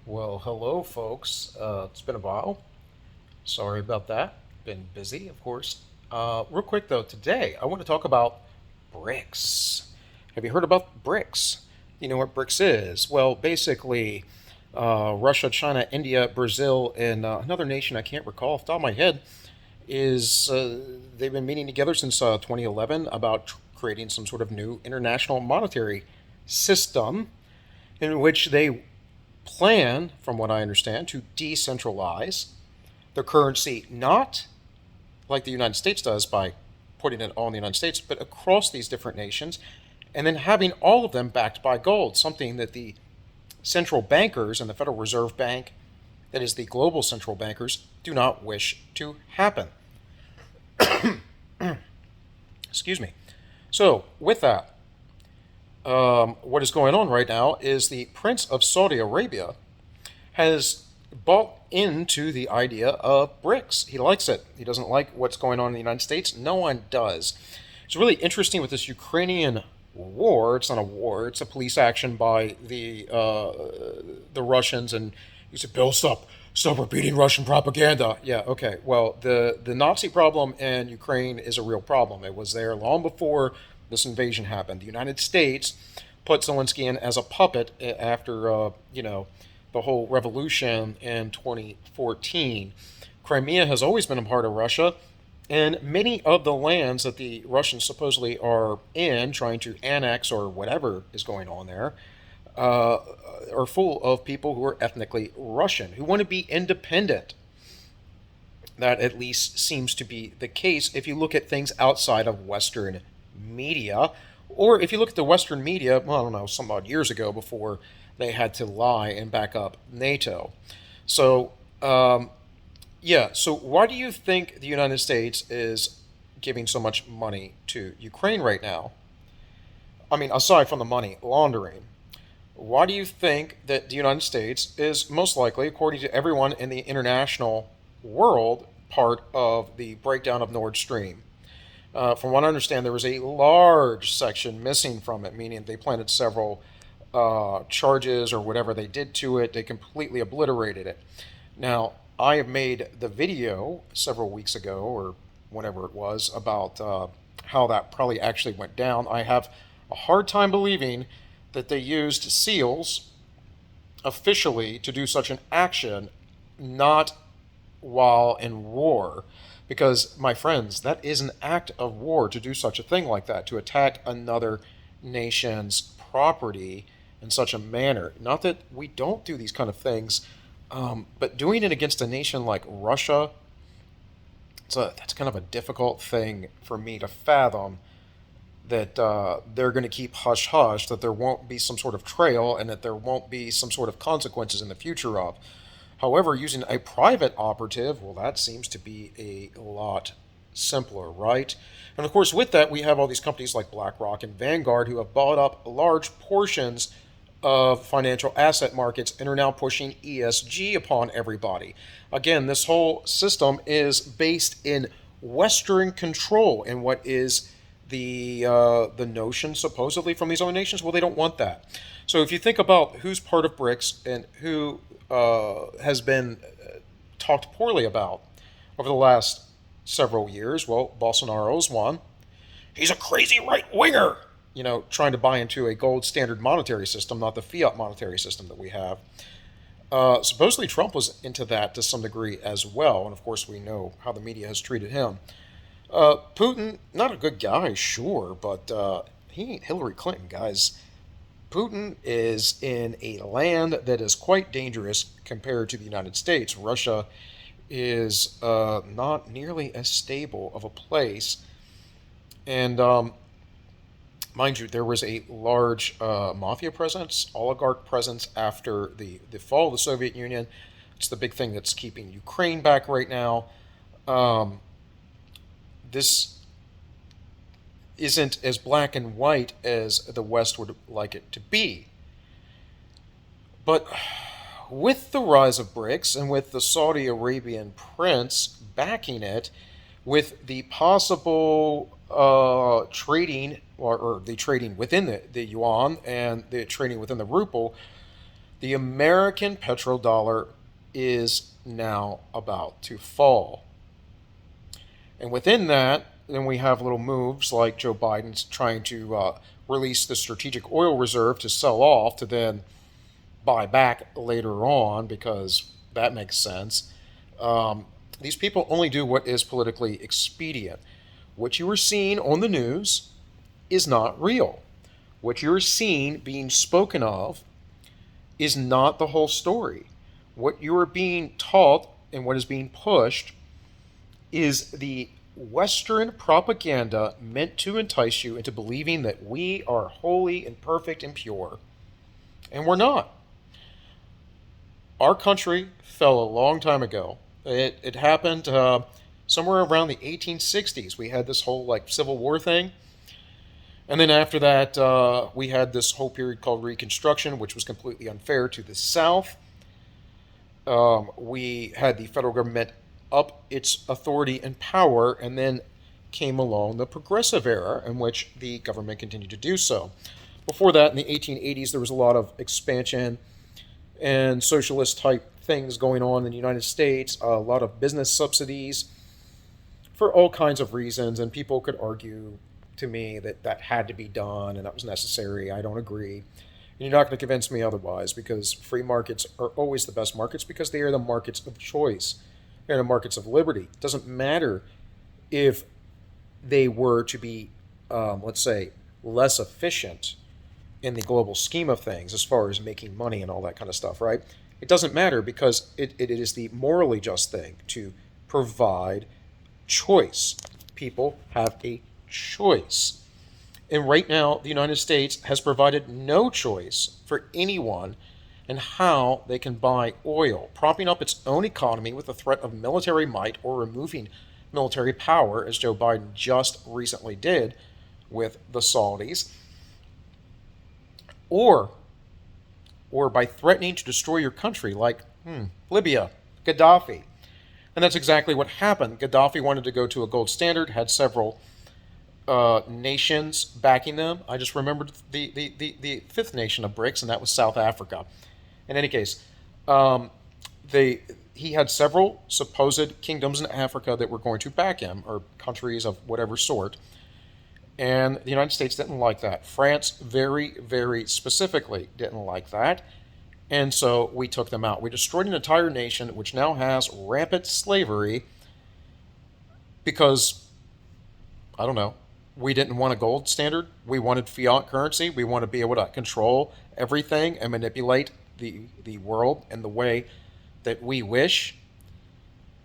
Well, hello, folks. It's been a while. Sorry about that. Been busy, of course. Real quick, though, today I want to talk about Brics. Have you heard about Brics? You know what Brics is? Well, basically, Russia, China, India, Brazil, and another nation I can't recall off the top of my head is they've been meeting together since 2011 about creating some sort of new international monetary system in which they plan, from what I understand, to decentralize their currency, not like the United States does by putting it all in the United States, but across these different nations, and then having all of them backed by gold, something that the central bankers and the Federal Reserve Bank, that is the global central bankers, do not wish to happen. Excuse me. So, with that, what is going on right now is the Prince of Saudi Arabia has bought into the idea of Brics. He likes it. He doesn't like what's going on in the United States. No one does. It's really interesting with this Ukrainian war. It's not a war. It's a police action by the Russians. And he said, "Bill, stop repeating Russian propaganda." Yeah, okay. Well, the Nazi problem in Ukraine is a real problem. It was there long before this invasion happened. The United States put Zelensky in as a puppet after the whole revolution in 2014. Crimea has always been a part of Russia, and many of the lands that the Russians supposedly are in, trying to annex or whatever is going on there, uh, are full of people who are ethnically Russian, who want to be independent. That at least seems to be the case if you look at things outside of Western media, or if you look at the Western media, well, I don't know, some odd years ago before they had to lie and back up NATO. So, yeah, so why do you think the United States is giving so much money to Ukraine right now? I mean, aside from the money laundering, why do you think that the United States is most likely, according to everyone in the international world, part of the breakdown of Nord Stream? From what I understand, there was a large section missing from it, meaning they planted several charges or whatever they did to it. They completely obliterated it. Now, I have made the video several weeks ago or whenever it was about how that probably actually went down. I have a hard time believing that they used SEALs officially to do such an action, not while in war. Because, my friends, that is an act of war to do such a thing like that, to attack another nation's property in such a manner. Not that we don't do these kind of things, but doing it against a nation like Russia, that's kind of a difficult thing for me to fathom that they're going to keep hush hush, that there won't be some sort of trail, and that there won't be some sort of consequences in the future of. However, using a private operative, well, that seems to be a lot simpler, right? And of course, with that, we have all these companies like BlackRock and Vanguard who have bought up large portions of financial asset markets and are now pushing ESG upon everybody. Again, this whole system is based in Western control, and what is the notion supposedly from these other nations? Well, they don't want that. So if you think about who's part of BRICS and who has been talked poorly about over the last several years, well, Bolsonaro's one. He's a crazy right winger, trying to buy into a gold standard monetary system, not the fiat monetary system that we have. Supposedly, Trump was into that to some degree as well, and of course, we know how the media has treated him. Putin, not a good guy, sure, but he ain't Hillary Clinton, guys. Putin is in a land that is quite dangerous compared to the United States. Russia is not nearly as stable of a place. And mind you, there was a large mafia presence, oligarch presence after the fall of the Soviet Union. It's the big thing that's keeping Ukraine back right now. Um, this isn't as black and white as the West would like it to be. But with the rise of BRICS and with the Saudi Arabian prince backing it, with the possible trading or the trading within the yuan and the trading within the ruble, The American petrodollar is now about to fall. And within that, then we have little moves like Joe Biden's trying to release the strategic oil reserve to sell off to then buy back later on because that makes sense. These people only do what is politically expedient. What you are seeing on the news is not real. What you're seeing being spoken of is not the whole story. What you are being taught and what is being pushed is the Western propaganda meant to entice you into believing that we are holy and perfect and pure. And we're not. Our country fell a long time ago. It happened somewhere around the 1860s. We had this whole like Civil War thing. And then after that, we had this whole period called Reconstruction, which was completely unfair to the South. We had the federal government up its authority and power, and then came along the progressive era in which the government continued to do so. Before that, in the 1880s, there was a lot of expansion and socialist type things going on in the United States, a lot of business subsidies for all kinds of reasons, and people could argue to me that that had to be done and that was necessary. I don't agree. And you're not going to convince me otherwise because free markets are always the best markets because they are the markets of choice. They're the markets of liberty. It doesn't matter if they were to be, let's say, less efficient in the global scheme of things as far as making money and all that kind of stuff, right? It doesn't matter because it is the morally just thing to provide choice. People have a choice. And right now, the United States has provided no choice for anyone in how they can buy oil, propping up its own economy with the threat of military might or removing military power, as Joe Biden just recently did with the Saudis, or by threatening to destroy your country, like Libya, Gaddafi. And that's exactly what happened. Gaddafi wanted to go to a gold standard, had several nations backing them. I just remembered the fifth nation of Brics, and that was South Africa. In any case, he had several supposed kingdoms in Africa that were going to back him, or countries of whatever sort. And the United States didn't like that. France very, very specifically didn't like that. And so we took them out. We destroyed an entire nation which now has rampant slavery because, I don't know, we didn't want a gold standard. We wanted fiat currency. We want to be able to control everything and manipulate the world in the way that we wish.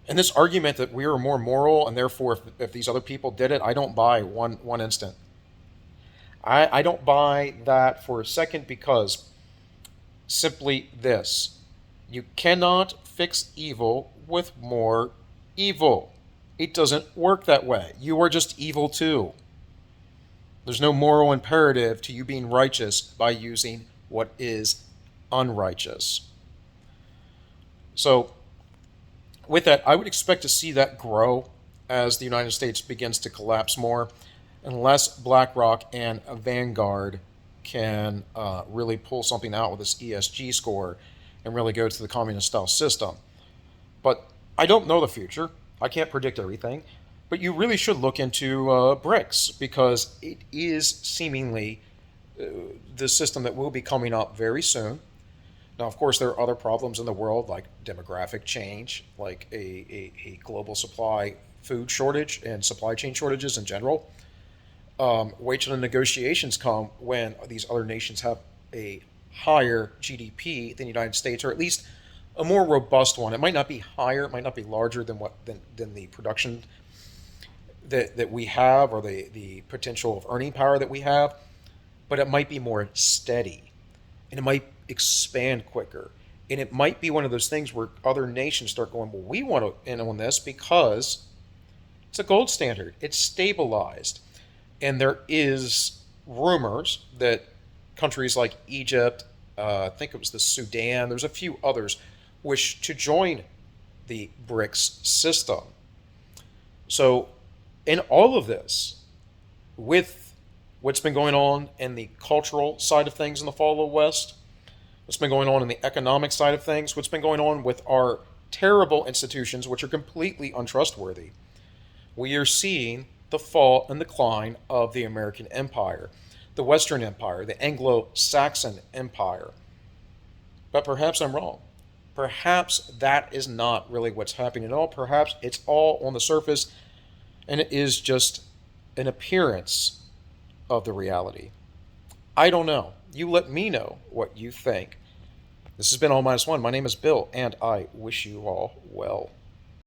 And this argument that we are more moral and therefore if these other people did it, I don't buy one instant. I don't buy that for a second because simply this. You cannot fix evil with more evil. It doesn't work that way. You are just evil too. There's no moral imperative to you being righteous by using what is unrighteous. So, with that, I would expect to see that grow as the United States begins to collapse more, unless BlackRock and Vanguard can really pull something out with this ESG score and really go to the communist-style system. But I don't know the future. I can't predict everything. But you really should look into Brics because it is seemingly the system that will be coming up very soon. Now, of course, there are other problems in the world like demographic change, like a global supply food shortage and supply chain shortages in general. Wait till the negotiations come when these other nations have a higher GDP than the United States, or at least a more robust one. It might not be higher, it might not be larger than than the production that we have or the potential of earning power that we have, but it might be more steady and it might expand quicker. And it might be one of those things where other nations start going, well, we want to in on this because it's a gold standard. It's stabilized. And there is rumors that countries like Egypt, I think it was the Sudan, there's a few others, wish to join the Brics system. So in all of this, with what's been going on in the cultural side of things in the fall of the West, what's been going on in the economic side of things, what's been going on with our terrible institutions, which are completely untrustworthy. We are seeing the fall and decline of the American Empire, the Western Empire, the Anglo-Saxon Empire. But perhaps I'm wrong. Perhaps that is not really what's happening at all. Perhaps it's all on the surface and it is just an appearance of the reality. I don't know. You let me know what you think. This has been All Minus One. My name is Bill, and I wish you all well.